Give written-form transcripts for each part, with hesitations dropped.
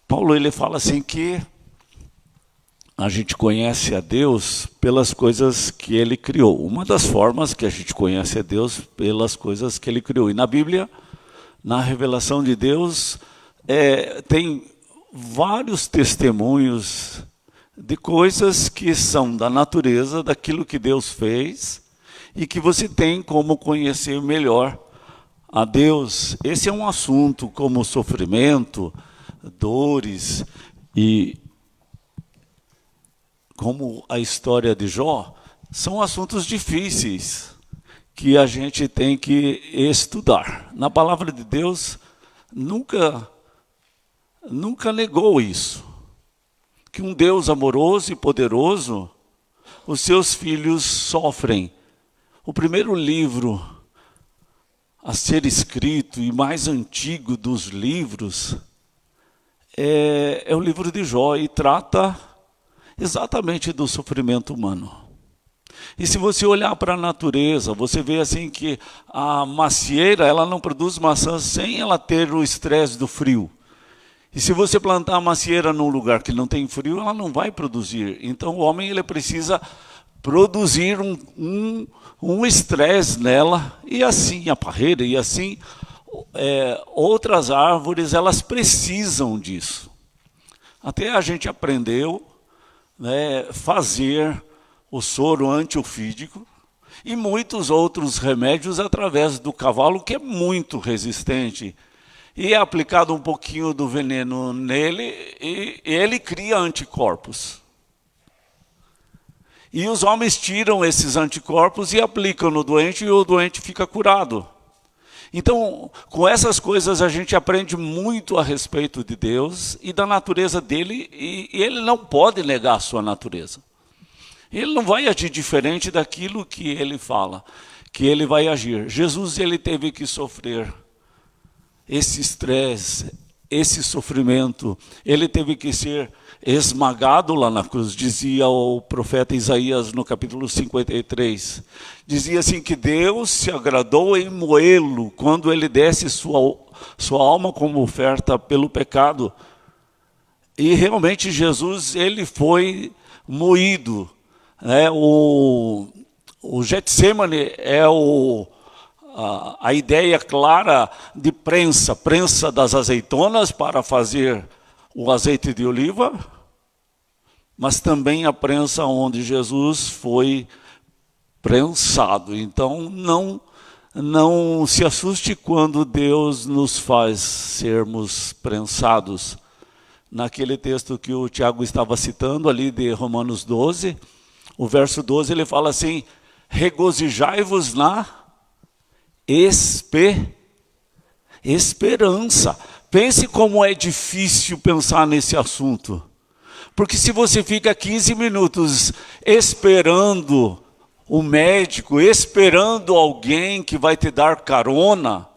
Paulo ele fala assim que a gente conhece a Deus pelas coisas que Ele criou. Uma das formas que a gente conhece a Deus pelas coisas que Ele criou. E na Bíblia, na revelação de Deus, tem vários testemunhos de coisas que são da natureza, daquilo que Deus fez, e que você tem como conhecer melhor a Deus. Esse é um assunto como sofrimento, dores e como a história de Jó, são assuntos difíceis que a gente tem que estudar. Na palavra de Deus, nunca negou isso. Que um Deus amoroso e poderoso, os seus filhos sofrem. O primeiro livro a ser escrito e mais antigo dos livros é o livro de Jó e trata exatamente do sofrimento humano. E se você olhar para a natureza, você vê assim que a macieira, ela não produz maçãs sem ela ter o estresse do frio. E se você plantar a macieira num lugar que não tem frio, ela não vai produzir. Então o homem ele precisa produzir um estresse nela, e assim a parreira, e assim outras árvores, elas precisam disso. Até a gente aprendeu fazer o soro antiofídico e muitos outros remédios através do cavalo, que é muito resistente. E é aplicado um pouquinho do veneno nele e ele cria anticorpos. E os homens tiram esses anticorpos e aplicam no doente e o doente fica curado. Então, com essas coisas a gente aprende muito a respeito de Deus e da natureza dele, e ele não pode negar a sua natureza. Ele não vai agir diferente daquilo que ele fala, que ele vai agir. Jesus ele teve que sofrer esse estresse, esse sofrimento, ele teve que ser esmagado lá na cruz, dizia o profeta Isaías no capítulo 53. Dizia assim que Deus se agradou em moê-lo quando ele desse sua alma como oferta pelo pecado. E realmente Jesus ele foi moído. O Getsemane é a ideia clara de prensa das azeitonas para fazer o azeite de oliva, mas também a prensa onde Jesus foi prensado. Então não se assuste quando Deus nos faz sermos prensados. Naquele texto que o Tiago estava citando ali de Romanos 12, o verso 12 ele fala assim: regozijai-vos na esperança. Pense como é difícil pensar nesse assunto. Porque se você fica 15 minutos esperando o médico, esperando alguém que vai te dar carona,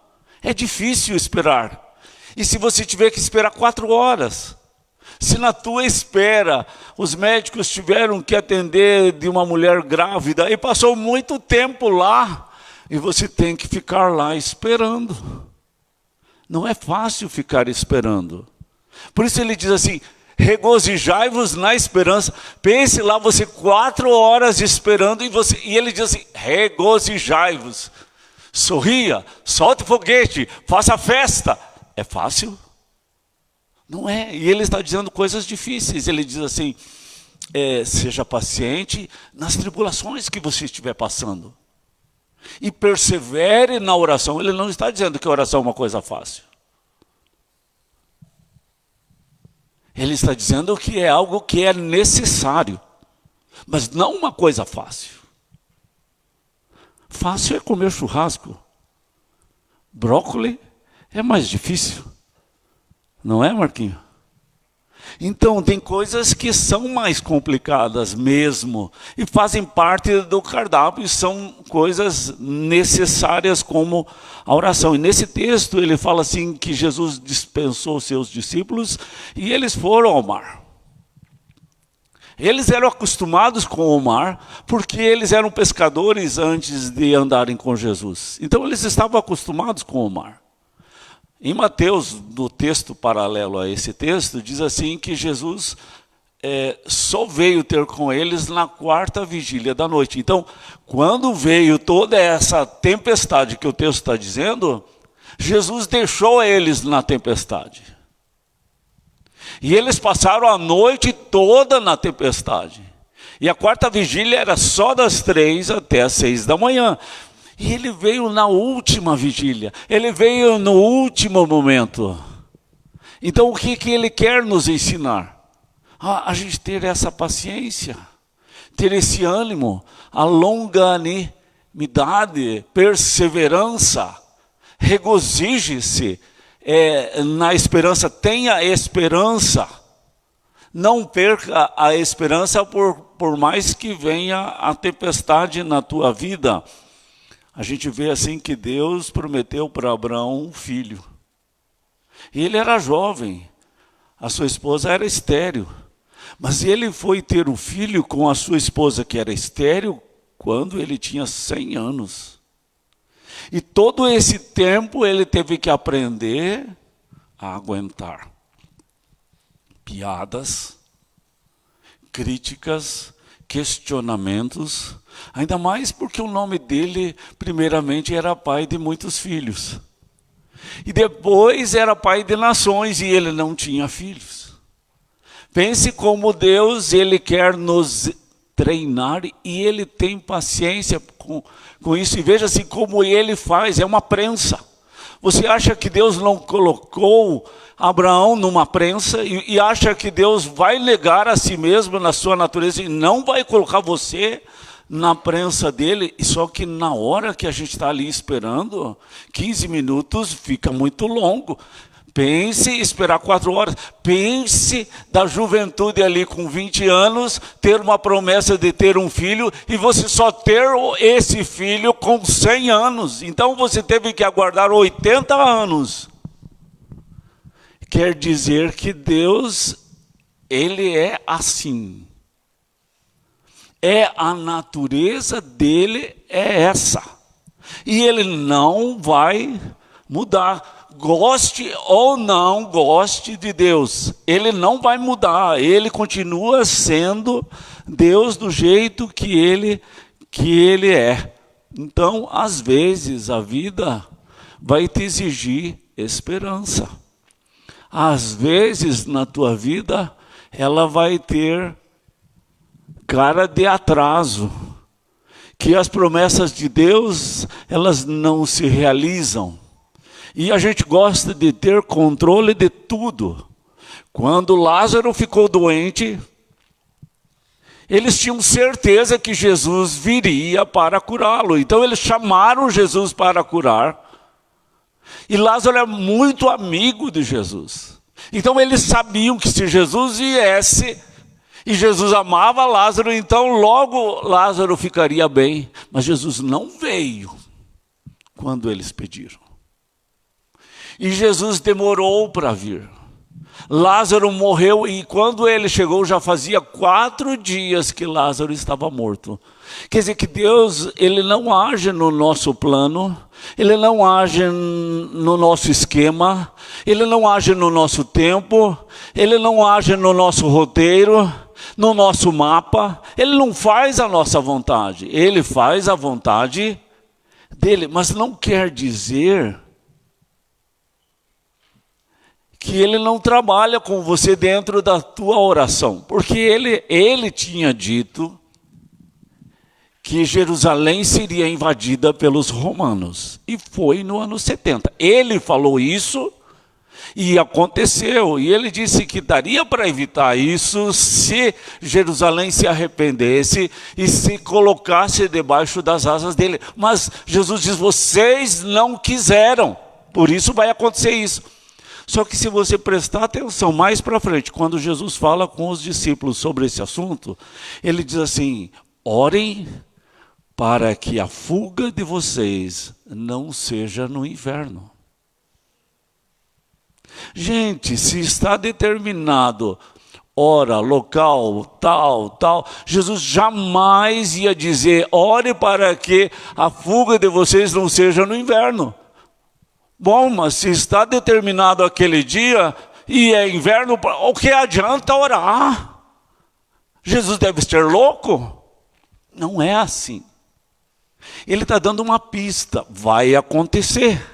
é difícil esperar. E se você tiver que esperar 4 horas? Se na tua espera os médicos tiveram que atender de uma mulher grávida e passou muito tempo lá, e você tem que ficar lá esperando. Não é fácil ficar esperando. Por isso ele diz assim: regozijai-vos na esperança. Pense lá, você 4 horas esperando e ele diz assim: regozijai-vos. Sorria, solte foguete, faça festa. É fácil? Não é. E ele está dizendo coisas difíceis. Ele diz assim: seja paciente nas tribulações que você estiver passando. E persevere na oração. Ele não está dizendo que a oração é uma coisa fácil. Ele está dizendo que é algo que é necessário, mas não uma coisa fácil. Fácil é comer churrasco. Brócolis é mais difícil. Não é, Marquinho? Então, tem coisas que são mais complicadas mesmo, e fazem parte do cardápio, e são coisas necessárias como a oração. E nesse texto ele fala assim que Jesus dispensou seus discípulos e eles foram ao mar. Eles eram acostumados com o mar, porque eles eram pescadores antes de andarem com Jesus. Então eles estavam acostumados com o mar. Em Mateus, no texto paralelo a esse texto, diz assim que Jesus só veio ter com eles na quarta vigília da noite. Então, quando veio toda essa tempestade que o texto está dizendo, Jesus deixou eles na tempestade. E eles passaram a noite toda na tempestade. E a quarta vigília era só das 3 até as 6 da manhã. E ele veio na última vigília. Ele veio no último momento. Então, o que ele quer nos ensinar? A gente ter essa paciência, ter esse ânimo, a longanimidade, perseverança, regozije-se na esperança, tenha esperança, não perca a esperança por mais que venha a tempestade na tua vida. A gente vê assim que Deus prometeu para Abraão um filho, e ele era jovem, a sua esposa era estéril. Mas ele foi ter um filho com a sua esposa, que era estéril, quando ele tinha 100 anos. E todo esse tempo ele teve que aprender a aguentar piadas, críticas, questionamentos, ainda mais porque o nome dele, primeiramente, era pai de muitos filhos. E depois era pai de nações, e ele não tinha filhos. Pense como Deus, ele quer nos treinar, e ele tem paciência com isso. E veja assim como ele faz, é uma prensa. Você acha que Deus não colocou Abraão numa prensa e acha que Deus vai negar a si mesmo na sua natureza e não vai colocar você na prensa dele? E só que na hora que a gente está ali esperando, 15 minutos fica muito longo. Pense esperar 4 horas. Pense da juventude ali com 20 anos, ter uma promessa de ter um filho, e você só ter esse filho com 100 anos. Então você teve que aguardar 80 anos. Quer dizer que Deus, ele é assim. A natureza dele é essa. E ele não vai mudar. Goste ou não goste de Deus, ele não vai mudar, ele continua sendo Deus do jeito que ele é. Então, às vezes, a vida vai te exigir esperança. Às vezes, na tua vida, ela vai ter cara de atraso, que as promessas de Deus, elas não se realizam. E a gente gosta de ter controle de tudo. Quando Lázaro ficou doente, eles tinham certeza que Jesus viria para curá-lo. Então eles chamaram Jesus para curar. E Lázaro é muito amigo de Jesus. Então eles sabiam que se Jesus viesse, e Jesus amava Lázaro, então logo Lázaro ficaria bem. Mas Jesus não veio quando eles pediram. E Jesus demorou para vir. Lázaro morreu, e quando ele chegou já fazia 4 dias que Lázaro estava morto. Quer dizer que Deus, ele não age no nosso plano, ele não age no nosso esquema, ele não age no nosso tempo, ele não age no nosso roteiro, no nosso mapa. Ele não faz a nossa vontade, ele faz a vontade dele. Mas não quer dizer que ele não trabalha com você dentro da tua oração. Porque ele tinha dito que Jerusalém seria invadida pelos romanos. E foi no ano 70. Ele falou isso e aconteceu. E ele disse que daria para evitar isso se Jerusalém se arrependesse e se colocasse debaixo das asas dele. Mas Jesus diz, vocês não quiseram. Por isso vai acontecer isso. Só que se você prestar atenção mais para frente, quando Jesus fala com os discípulos sobre esse assunto, ele diz assim, orem para que a fuga de vocês não seja no inverno. Gente, se está determinado hora, local, tal, Jesus jamais ia dizer, ore para que a fuga de vocês não seja no inverno. Bom, mas se está determinado aquele dia e é inverno, o que adianta orar? Jesus deve ser louco? Não é assim. Ele está dando uma pista, vai acontecer.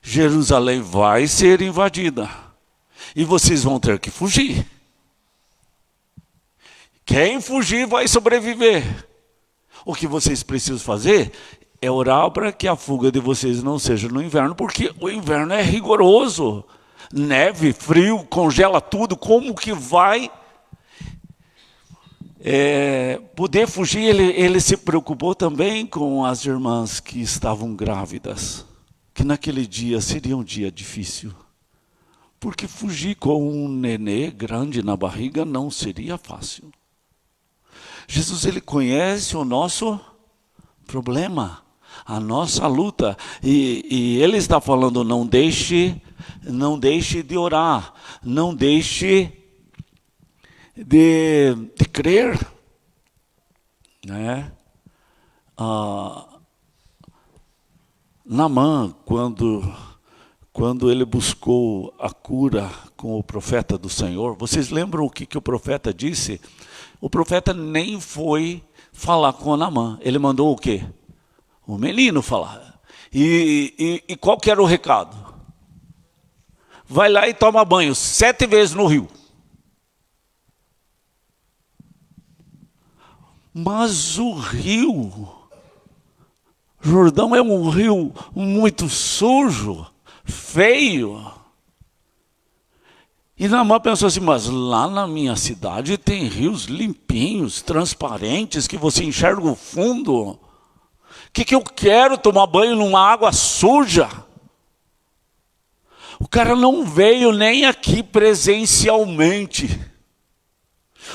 Jerusalém vai ser invadida e vocês vão ter que fugir. Quem fugir vai sobreviver. O que vocês precisam fazer é orar para que a fuga de vocês não seja no inverno, porque o inverno é rigoroso. Neve, frio, congela tudo. Como que vai poder fugir? Ele se preocupou também com as irmãs que estavam grávidas, que naquele dia seria um dia difícil. Porque fugir com um nenê grande na barriga não seria fácil. Jesus, ele conhece o nosso problema, a nossa luta. E ele está falando, não deixe de orar, não deixe de crer. Né? Naamã, quando ele buscou a cura com o profeta do Senhor, vocês lembram o que o profeta disse? O profeta nem foi falar com Naamã. Ele mandou o quê? O menino falar. E qual que era o recado? Vai lá e toma banho 7 vezes no rio. Mas o rio Jordão é um rio muito sujo, feio. E Naamã pensou assim, mas lá na minha cidade tem rios limpinhos, transparentes, que você enxerga o fundo. O que eu quero tomar banho numa água suja? O cara não veio nem aqui presencialmente.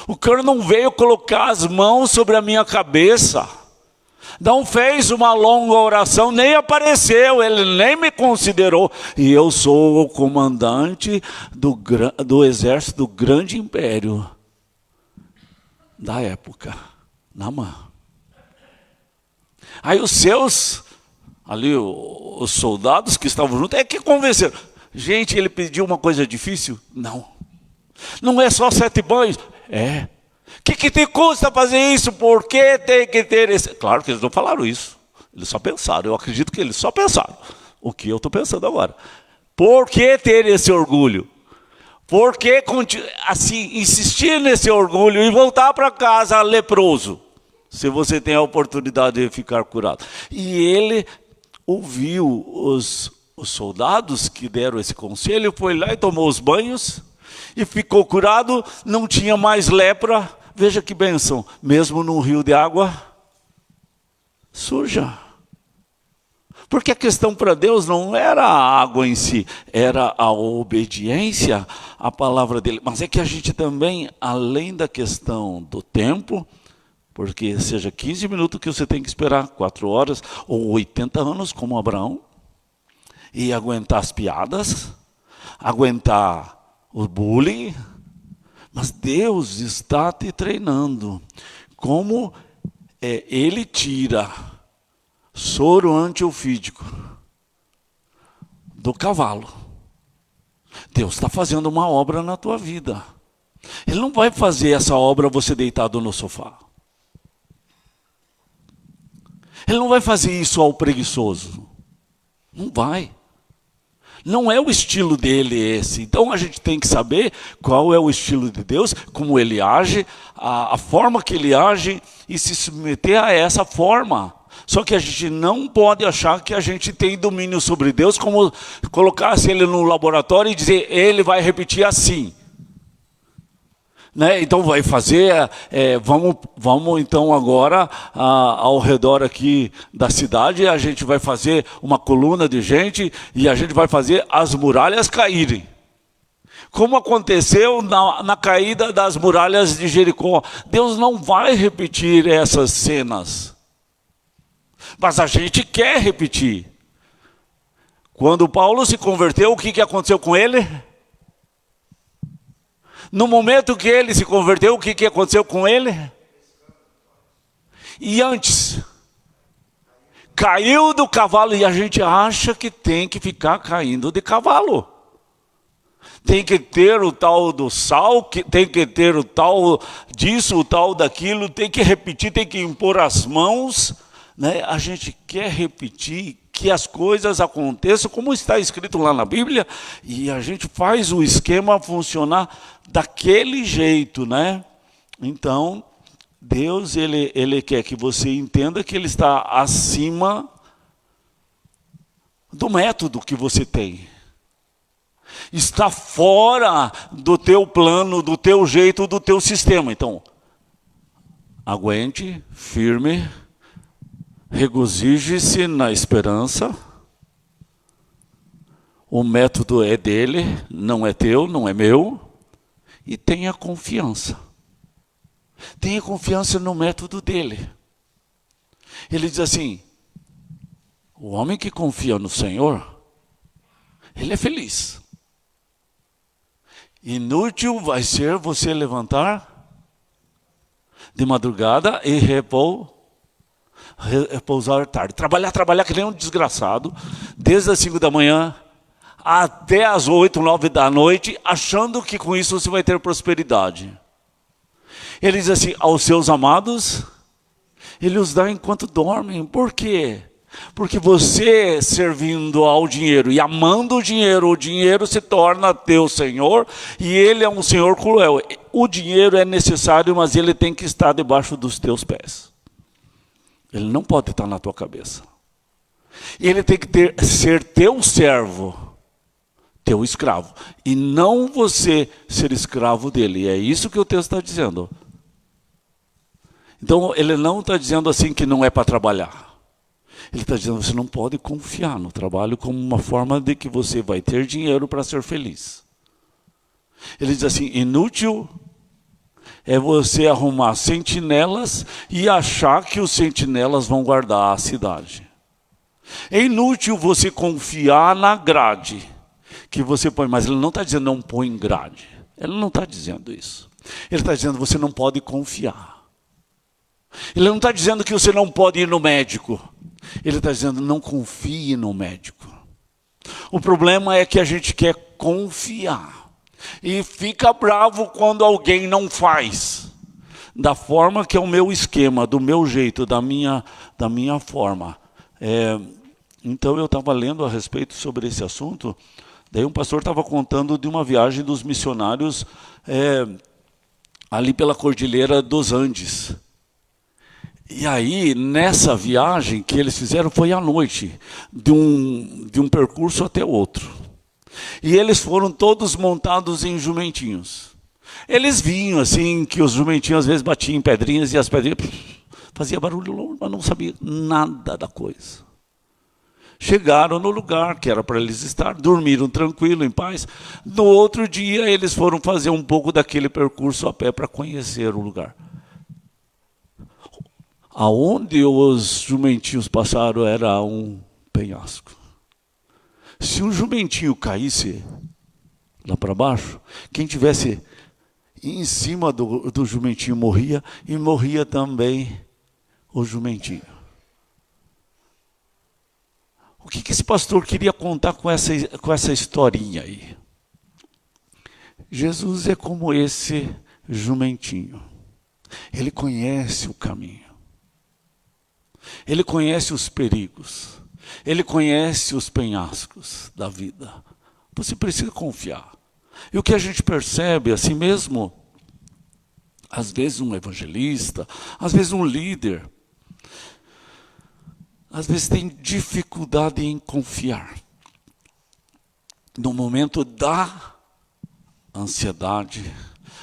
O cara não veio colocar as mãos sobre a minha cabeça. Não fez uma longa oração, nem apareceu, ele nem me considerou. E eu sou o comandante do exército do grande império da época, Naamã. Aí os seus, ali os soldados que estavam juntos, é que convenceram. Gente, ele pediu uma coisa difícil? Não. Não é só 7 banhos? É. O que te custa fazer isso? Por que tem que ter esse... Claro que eles não falaram isso. Eles só pensaram. Eu acredito que eles só pensaram. O que eu estou pensando agora. Por que ter esse orgulho? Por que assim, insistir nesse orgulho e voltar para casa leproso? Se você tem a oportunidade de ficar curado. E ele ouviu os soldados que deram esse conselho, foi lá e tomou os banhos e ficou curado, não tinha mais lepra. Veja que bênção, mesmo num rio de água suja. Porque a questão para Deus não era a água em si, era a obediência à palavra dele. Mas é que a gente também, além da questão do tempo, porque seja 15 minutos que você tem que esperar, 4 horas, ou 80 anos como Abraão, e aguentar as piadas, aguentar o bullying. Mas Deus está te treinando. Como Ele tira soro antiofídico do cavalo. Deus está fazendo uma obra na tua vida. Ele não vai fazer essa obra você deitado no sofá. Ele não vai fazer isso ao preguiçoso. Não vai. Não é o estilo dele esse. Então a gente tem que saber qual é o estilo de Deus, como ele age, a forma que ele age e se submeter a essa forma. Só que a gente não pode achar que a gente tem domínio sobre Deus, como colocasse ele no laboratório e dizer, ele vai repetir assim. Né? Então vai fazer, vamos então agora ao redor aqui da cidade, a gente vai fazer uma coluna de gente e a gente vai fazer as muralhas caírem. Como aconteceu na caída das muralhas de Jericó. Deus não vai repetir essas cenas. Mas a gente quer repetir. Quando Paulo se converteu, o que aconteceu com ele? No momento que ele se converteu, o que aconteceu com ele? E antes? caiu do cavalo e a gente acha que tem que ficar caindo de cavalo. Tem que ter o tal do sal, tem que ter o tal disso, o tal daquilo, tem que repetir, tem que impor as mãos, né? A gente quer repetir que as coisas aconteçam como está escrito lá na Bíblia, e a gente faz o esquema funcionar daquele jeito, né? Então, Deus, ele quer que você entenda que Ele está acima do método que você tem. Está fora do teu plano, do teu jeito, do teu sistema. Então, aguente, firme, regozije-se na esperança. O método é dele, não é teu, não é meu. E tenha confiança. Tenha confiança no método dele. Ele diz assim, o homem que confia no Senhor, ele é feliz. Inútil vai ser você levantar de madrugada e repousar tarde. Trabalhar que nem um desgraçado, desde as 5 da manhã até as 8, 9 da noite, achando que com isso você vai ter prosperidade. Ele diz assim, aos seus amados, Ele os dá enquanto dormem. Por quê? Porque você servindo ao dinheiro e amando o dinheiro se torna teu senhor, e ele é um senhor cruel. O dinheiro é necessário, mas ele tem que estar debaixo dos teus pés. Ele não pode estar na tua cabeça. Ele tem que ser teu servo, teu escravo, e não você ser escravo dele. E é isso que o texto está dizendo. Então ele não está dizendo assim que não é para trabalhar. Ele está dizendo que você não pode confiar no trabalho como uma forma de que você vai ter dinheiro para ser feliz. Ele diz assim, inútil é você arrumar sentinelas e achar que os sentinelas vão guardar a cidade. É inútil você confiar na grade que você põe, mas ele não está dizendo não põe grade. Ele não está dizendo isso. Ele está dizendo você não pode confiar. Ele não está dizendo que você não pode ir no médico. Ele está dizendo, não confie no médico. O problema é que a gente quer confiar. E fica bravo quando alguém não faz. Da forma que é o meu esquema, do meu jeito, da minha forma. Então eu estava lendo a respeito sobre esse assunto. Daí um pastor estava contando de uma viagem dos missionários ali pela Cordilheira dos Andes. E aí, nessa viagem que eles fizeram, foi à noite, de um percurso até outro. E eles foram todos montados em jumentinhos. Eles vinham assim, que os jumentinhos às vezes batiam em pedrinhas, e as pedrinhas faziam barulho longe, mas não sabia nada da coisa. Chegaram no lugar que era para eles estar, dormiram tranquilo, em paz. No outro dia, eles foram fazer um pouco daquele percurso a pé para conhecer o lugar. Aonde os jumentinhos passaram era um penhasco. Se um jumentinho caísse lá para baixo, quem tivesse em cima do jumentinho morria, e morria também o jumentinho. O que esse pastor queria contar com essa historinha aí? Jesus é como esse jumentinho. Ele conhece o caminho. Ele conhece os perigos. Ele conhece os penhascos da vida. Você precisa confiar. E o que a gente percebe, assim mesmo, às vezes um evangelista, às vezes um líder, às vezes tem dificuldade em confiar. No momento da ansiedade,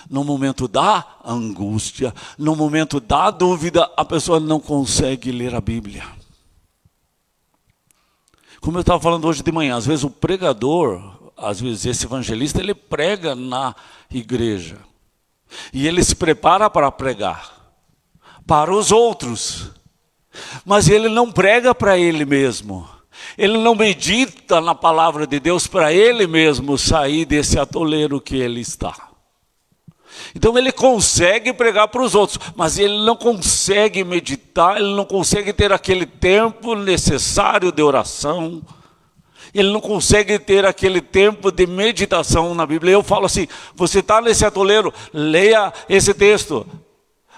no momento da angústia, no momento da dúvida, a pessoa não consegue ler a Bíblia. Como eu estava falando hoje de manhã, às vezes o pregador, às vezes esse evangelista, ele prega na igreja. E ele se prepara para pregar para os outros. Mas ele não prega para ele mesmo. Ele não medita na palavra de Deus para ele mesmo sair desse atoleiro que ele está. Então ele consegue pregar para os outros, mas ele não consegue meditar, ele não consegue ter aquele tempo necessário de oração, ele não consegue ter aquele tempo de meditação na Bíblia. Eu falo assim, você está nesse atoleiro, leia esse texto,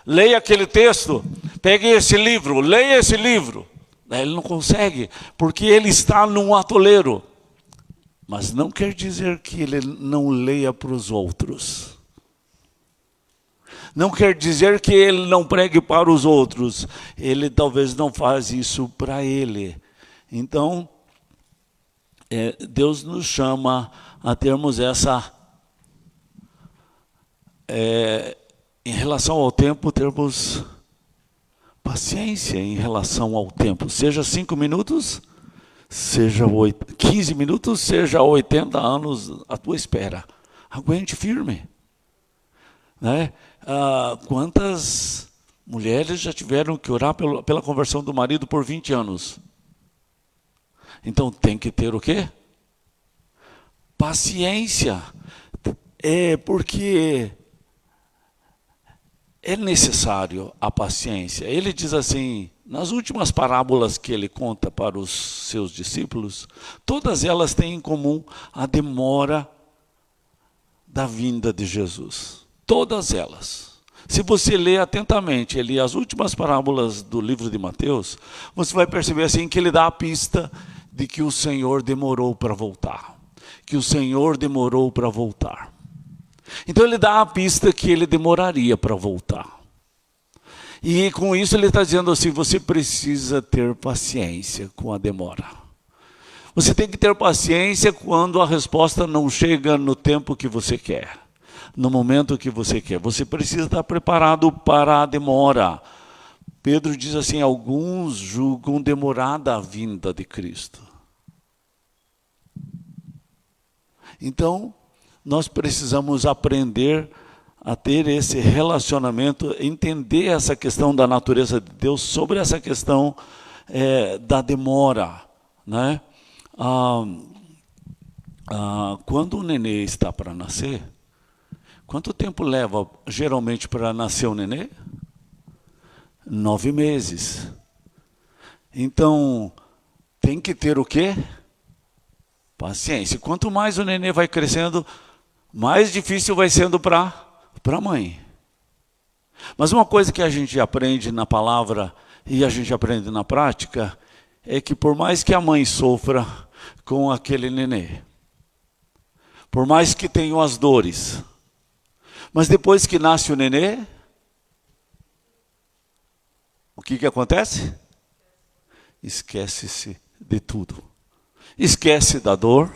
leia aquele texto, pegue esse livro, leia esse livro. Ele não consegue, porque ele está num atoleiro. Mas não quer dizer que ele não leia para os outros. Não quer dizer que ele não pregue para os outros. Ele talvez não faz isso para ele. Então, Deus nos chama a termos essa... em relação ao tempo, termos paciência em relação ao tempo. Seja 5 minutos, seja 15 minutos, seja 80 anos à tua espera. Aguente firme. Né? Quantas mulheres já tiveram que orar pela conversão do marido por 20 anos? Então tem que ter o quê? Paciência. Porque é necessário a paciência. Ele diz assim, nas últimas parábolas que ele conta para os seus discípulos, todas elas têm em comum a demora da vinda de Jesus. Todas elas. Se você ler atentamente as últimas parábolas do livro de Mateus, você vai perceber assim que ele dá a pista de que o Senhor demorou para voltar. Que o Senhor demorou para voltar. Então ele dá a pista que ele demoraria para voltar. E com isso ele está dizendo assim, você precisa ter paciência com a demora. Você tem que ter paciência quando a resposta não chega no tempo que você quer. No momento que você quer. Você precisa estar preparado para a demora. Pedro diz assim, alguns julgam demorada a vinda de Cristo. Então, nós precisamos aprender a ter esse relacionamento, entender essa questão da natureza de Deus, sobre essa questão da demora. Né? Quando o nenê está para nascer, quanto tempo leva geralmente para nascer o nenê? 9 meses. Então, tem que ter o quê? Paciência. Quanto mais o nenê vai crescendo, mais difícil vai sendo para a mãe. Mas uma coisa que a gente aprende na palavra e a gente aprende na prática é que por mais que a mãe sofra com aquele nenê, por mais que tenham as dores, mas depois que nasce o nenê, o que acontece? Esquece-se de tudo. Esquece da dor,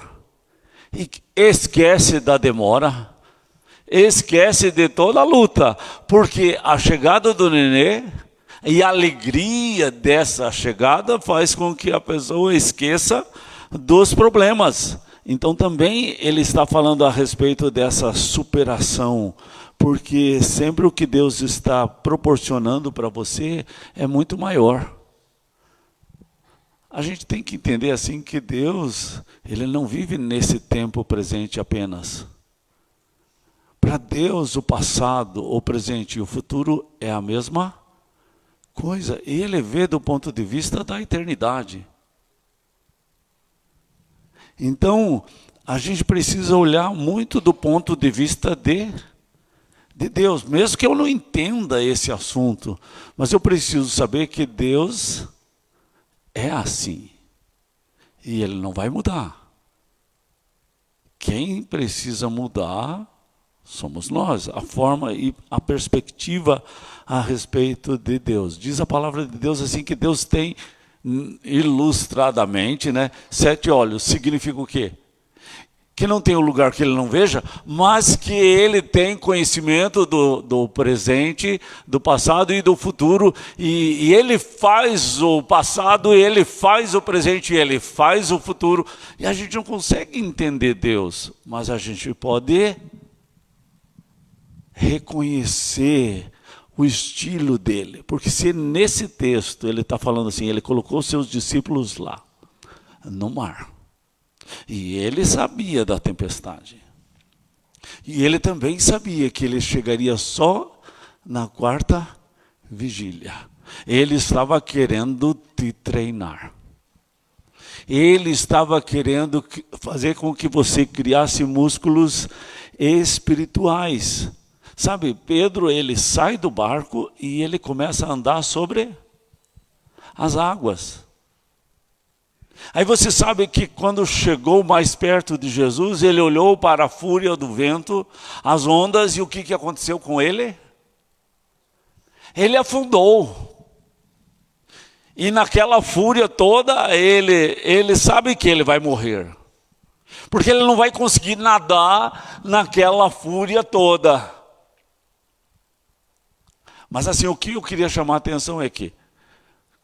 esquece da demora, esquece de toda a luta, porque a chegada do nenê e a alegria dessa chegada faz com que a pessoa esqueça dos problemas. Então também ele está falando a respeito dessa superação, porque sempre o que Deus está proporcionando para você é muito maior. A gente tem que entender assim que Deus, ele não vive nesse tempo presente apenas. Para Deus, o passado, o presente e o futuro é a mesma coisa. Ele vê do ponto de vista da eternidade. Então, a gente precisa olhar muito do ponto de vista de Deus. Mesmo que eu não entenda esse assunto, mas eu preciso saber que Deus é assim. E ele não vai mudar. Quem precisa mudar somos nós. A forma e a perspectiva a respeito de Deus. Diz a palavra de Deus assim que Deus tem ilustradamente, né, 7 olhos. Significa o quê? Que não tem um lugar que ele não veja, mas que ele tem conhecimento do presente, do passado e do futuro, e ele faz o passado, ele faz o presente, ele faz o futuro, e a gente não consegue entender Deus, mas a gente pode reconhecer o estilo dele, porque se nesse texto ele está falando assim, ele colocou seus discípulos lá, no mar, e ele sabia da tempestade. E ele também sabia que ele chegaria só na quarta vigília. Ele estava querendo te treinar. Ele estava querendo fazer com que você criasse músculos espirituais. Sabe, Pedro, ele sai do barco e ele começa a andar sobre as águas. Aí você sabe que quando chegou mais perto de Jesus, ele olhou para a fúria do vento, as ondas, e o que aconteceu com ele? Ele afundou. E naquela fúria toda, ele sabe que ele vai morrer. Porque ele não vai conseguir nadar naquela fúria toda. Mas assim, o que eu queria chamar a atenção é que,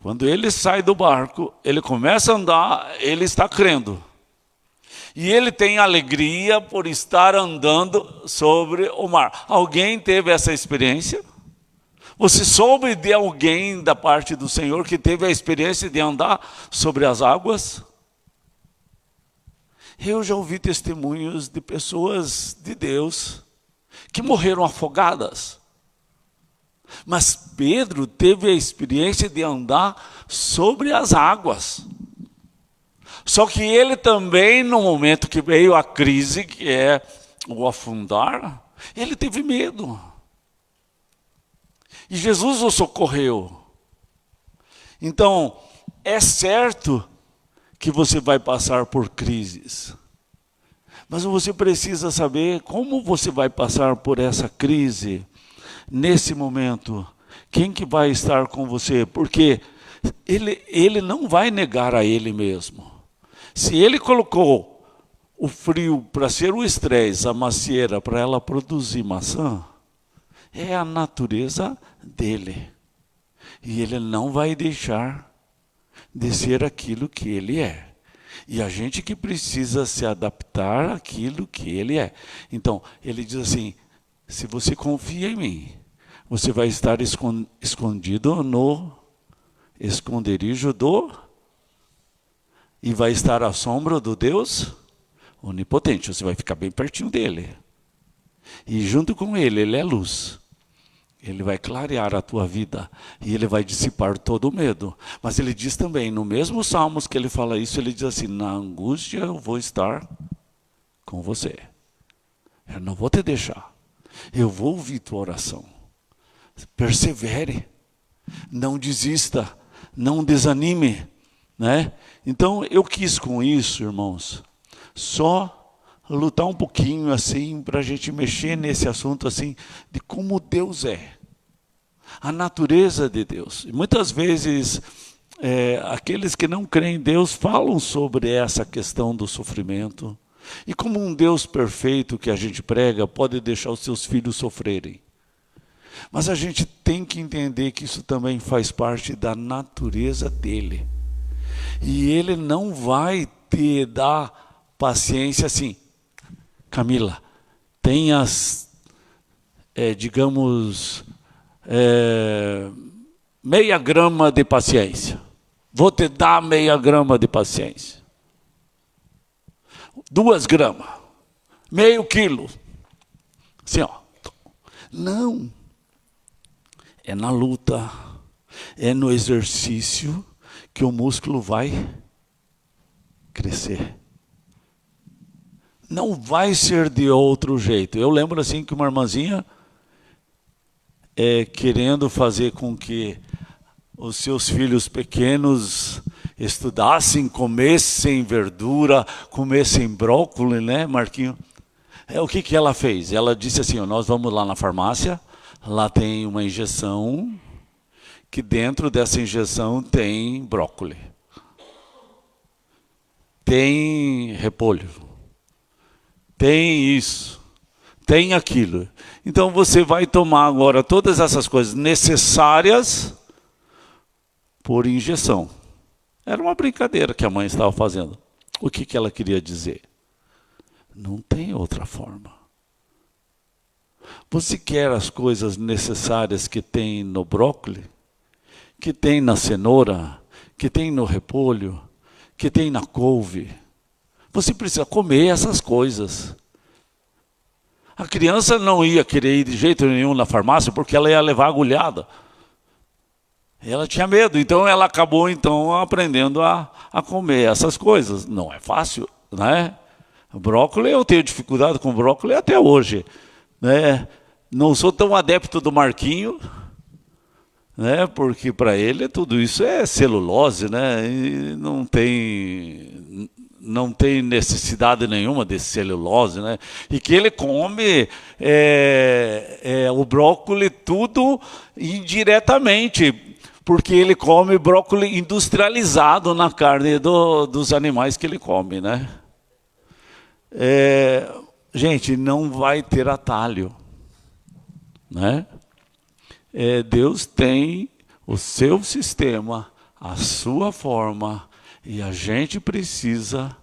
quando ele sai do barco, ele começa a andar, ele está crendo. E ele tem alegria por estar andando sobre o mar. Alguém teve essa experiência? Você soube de alguém da parte do Senhor que teve a experiência de andar sobre as águas? Eu já ouvi testemunhos de pessoas de Deus que morreram afogadas. Mas Pedro teve a experiência de andar sobre as águas. Só que ele também, no momento que veio a crise, que é o afundar, ele teve medo. E Jesus o socorreu. Então, é certo que você vai passar por crises. Mas você precisa saber como você vai passar por essa crise. Nesse momento, quem que vai estar com você? Porque ele não vai negar a ele mesmo. Se ele colocou o frio para ser o estresse, a macieira para ela produzir maçã, é a natureza dele. E ele não vai deixar de ser aquilo que ele é. E a gente que precisa se adaptar àquilo que ele é. Então, ele diz assim, se você confia em mim, você vai estar escondido no esconderijo e vai estar à sombra do Deus onipotente. Você vai ficar bem pertinho dele. E junto com ele, ele é luz. Ele vai clarear a tua vida e ele vai dissipar todo o medo. Mas ele diz também, no mesmo Salmos que ele fala isso, ele diz assim, na angústia eu vou estar com você. Eu não vou te deixar. Eu vou ouvir tua oração. Persevere. Não desista. Não desanime. Né? Então eu quis com isso, irmãos, só lutar um pouquinho assim, para a gente mexer nesse assunto assim, de como Deus é. A natureza de Deus. E muitas vezes, aqueles que não creem em Deus falam sobre essa questão do sofrimento. E como um Deus perfeito que a gente prega pode deixar os seus filhos sofrerem. Mas a gente tem que entender que isso também faz parte da natureza dele. E ele não vai te dar paciência assim, Camila, tenhas, digamos, meia grama de paciência. Vou te dar meia grama de paciência. 2 gramas. Meio quilo. Assim, ó. Não. É na luta. É no exercício que o músculo vai crescer. Não vai ser de outro jeito. Eu lembro assim que uma irmãzinha, querendo fazer com que os seus filhos pequenos estudassem, comessem verdura, comessem brócolis, né, Marquinho? O que ela fez? Ela disse assim, nós vamos lá na farmácia, lá tem uma injeção, que dentro dessa injeção tem brócolis, tem repolho, tem isso, tem aquilo. Então você vai tomar agora todas essas coisas necessárias por injeção. Era uma brincadeira que a mãe estava fazendo. O que ela queria dizer? Não tem outra forma. Você quer as coisas necessárias que tem no brócolis, que tem na cenoura, que tem no repolho, que tem na couve. Você precisa comer essas coisas. A criança não ia querer ir de jeito nenhum na farmácia porque ela ia levar agulhada. Ela tinha medo, então ela acabou então aprendendo a comer essas coisas. Não é fácil, né? Brócolis, eu tenho dificuldade com brócolis até hoje, né? Não sou tão adepto do Marquinho, né? Porque para ele tudo isso é celulose, né? E não tem necessidade nenhuma de celulose, né? E que ele come o brócolis tudo indiretamente, porque ele come brócolis industrializado na carne dos animais que ele come, né? Gente, não vai ter atalho, né? Deus tem o seu sistema, a sua forma, e a gente precisa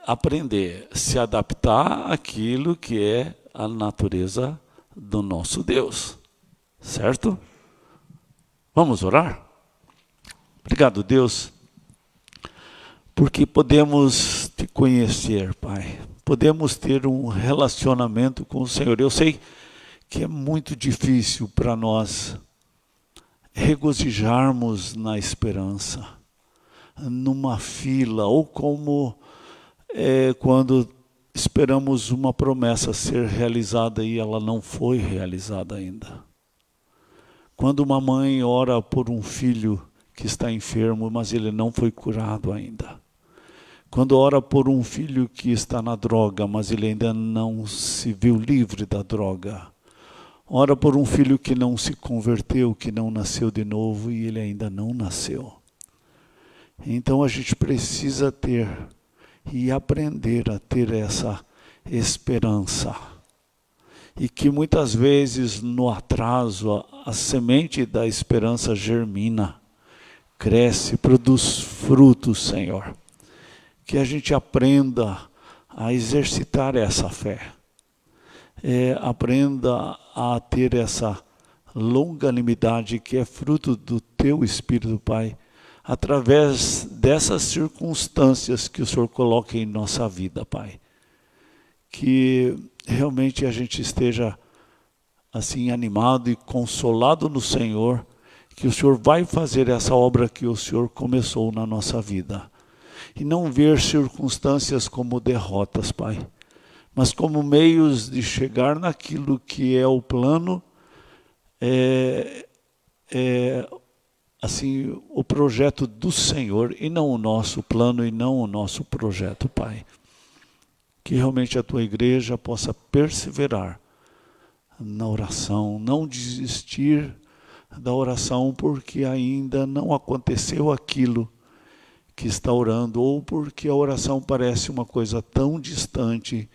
aprender, se adaptar àquilo que é a natureza do nosso Deus, certo? Vamos orar? Obrigado, Deus, porque podemos te conhecer, Pai. Podemos ter um relacionamento com o Senhor. Eu sei que é muito difícil para nós regozijarmos na esperança, numa fila, ou como quando esperamos uma promessa ser realizada e ela não foi realizada ainda. Quando uma mãe ora por um filho que está enfermo, mas ele não foi curado ainda. Quando ora por um filho que está na droga, mas ele ainda não se viu livre da droga. Ora por um filho que não se converteu, que não nasceu de novo e ele ainda não nasceu. Então a gente precisa ter e aprender a ter essa esperança. E que muitas vezes no atraso a semente da esperança germina, cresce, produz frutos, Senhor. Que a gente aprenda a exercitar essa fé. Aprenda a ter essa longanimidade que é fruto do Teu Espírito, Pai, através dessas circunstâncias que o Senhor coloca em nossa vida, Pai. Que realmente a gente esteja assim animado e consolado no Senhor, que o Senhor vai fazer essa obra que o Senhor começou na nossa vida. E não ver circunstâncias como derrotas, Pai, mas como meios de chegar naquilo que é o plano, assim, o projeto do Senhor, e não o nosso plano, e não o nosso projeto, Pai. Que realmente a Tua igreja possa perseverar na oração, não desistir da oração porque ainda não aconteceu aquilo que está orando, ou porque a oração parece uma coisa tão distante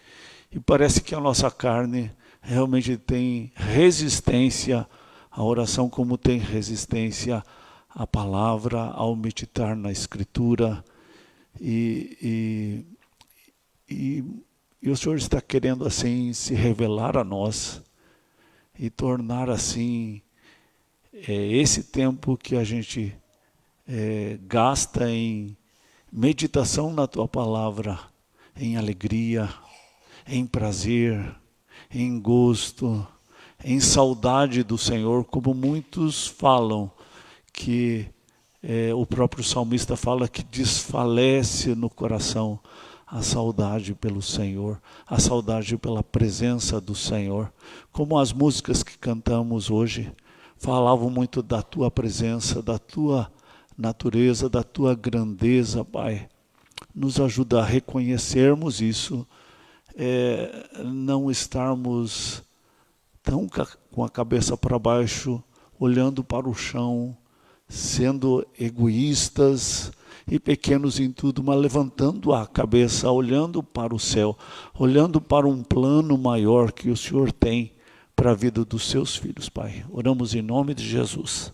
e parece que a nossa carne realmente tem resistência à oração, como tem resistência à palavra, ao meditar na Escritura. E o Senhor está querendo assim se revelar a nós e tornar assim esse tempo que a gente gasta em meditação na Tua palavra, em alegria, em prazer, em gosto, em saudade do Senhor, como muitos falam, que o próprio salmista fala que desfalece no coração a saudade pelo Senhor, a saudade pela presença do Senhor. Como as músicas que cantamos hoje falavam muito da Tua presença, da Tua natureza, da Tua grandeza, Pai. Nos ajuda a reconhecermos isso, não estarmos tão com a cabeça para baixo, olhando para o chão, sendo egoístas e pequenos em tudo, mas levantando a cabeça, olhando para o céu, olhando para um plano maior que o Senhor tem para a vida dos Seus filhos, Pai. Oramos em nome de Jesus.